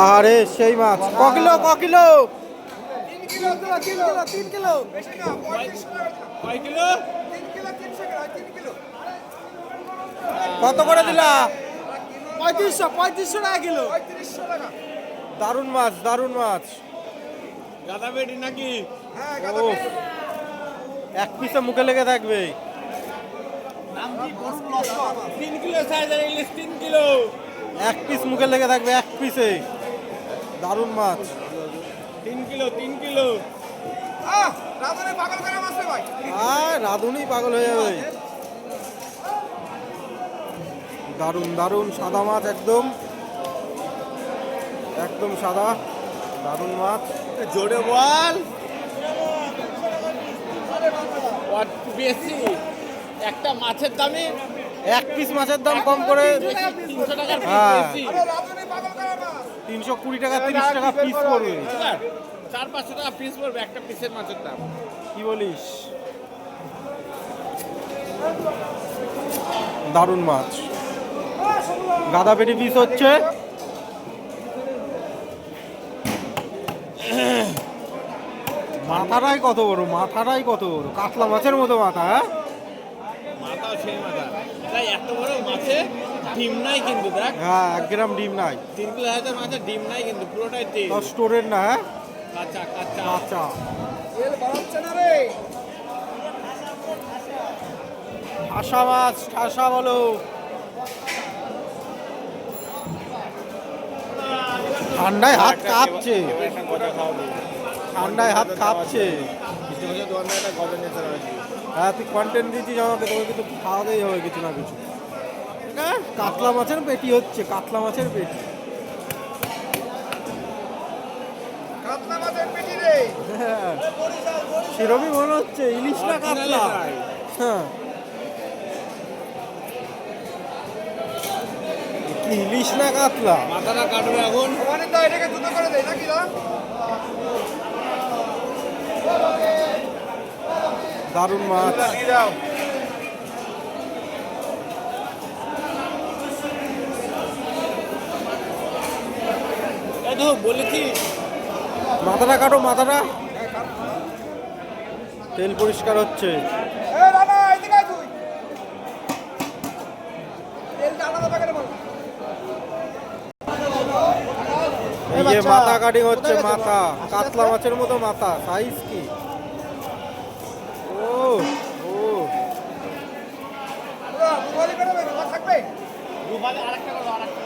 আরে সেই মাছ ক কিলো ক কিলো 3 কিলো 3 কিলো বেশি না 35 টাকা কয় কিলো 3 কিলো 300 গ্রাম 3 কিলো কত করে দিলা 3500 টাকা কিলো 3500 টাকা দারুণ মাছ গাদা বেটি নাকি হ্যাঁ গাদা ও পেটি এক পিসে মুখে লেগে থাকবে। নাম কি গরুর লস্কর 3 কিলো সাইজের ইলিশ 3 কিলো এক পিস মুখে লেগে থাকবে এক পিসে। দারুণ মাছ 3 কিলো 3 কিলো রাধুনি পাগল করে মারছে ভাই আর রাঁধুনি পাগল হয়ে যাবে। দারুণ সাদা মাছ একদম সাদা দারুণ মাছ। জোরে বল বেশি একটা মাছের দামে এক পিস মাছের দাম কম করে 300 টাকার হ্যাঁ। বেশি আরে রাধুনি পাগল করে মাছ 320 টাকা 30 টাকা পিস পড়বে। 400-500 টাকা পিস পড়বে একটা পিসের মাছের দাম। কি বলিস? দারুণ মাছ গাদা পেটি পিস হচ্ছে। মাথাটাই কত বড় কাতলা মাছের মতো মাথা। হ্যাঁ মাথাও সেই মাথা তাই এত বড় মাছে ডিম নাই কিন্তু দেখ হ্যাঁ 1 গ্রাম ডিম নাই 3 কিলো হাজার মাছের ডিম নাই কিন্তু পুরোটাই তেল স্টোরের না। হ্যাঁ কাঁচা কাঁচা কাঁচা তেল বাড়াচ্ছে না রে ঠাসা মাছ ঠাসা বলো। ঠান্ডায় হাত কাঁপছে হ্যাঁ তুই কন্টেন্ট দিচ্ছিস আমাকে, তোকে কিন্তু খাওয়াতেই হবে কিছু না কিছু। হ্যাঁ কাতলা মাছের পেটি হচ্ছে কাতলা মাছের পেটি। কাতলা মাছের পেটি রে হ্যাঁ সেরকমই মনে হচ্ছে ইলিশ না কাতলা। হ্যাঁ কি ইলিশ না কাতলা? মাথাটা কাটবে এখন ওখানে তো এটাকে জুতো করে দেয় নাকি না দারুণ মাছ দাও এই তো বলেছি মাথাটা কাটো মাথাটা। তেল পরিষ্কার হচ্ছে। এ রানা এদিকে আয় তুই তেলটা আলাদা প্যাকেটে বল এই যে মাথা কাটিং হচ্ছে মাথা কাতলা মাছের মতো মাথা সাইজ কি। ও ও পুরো বুঝলি করে থাকবে দুবারে আরেকটা করো আরেকটা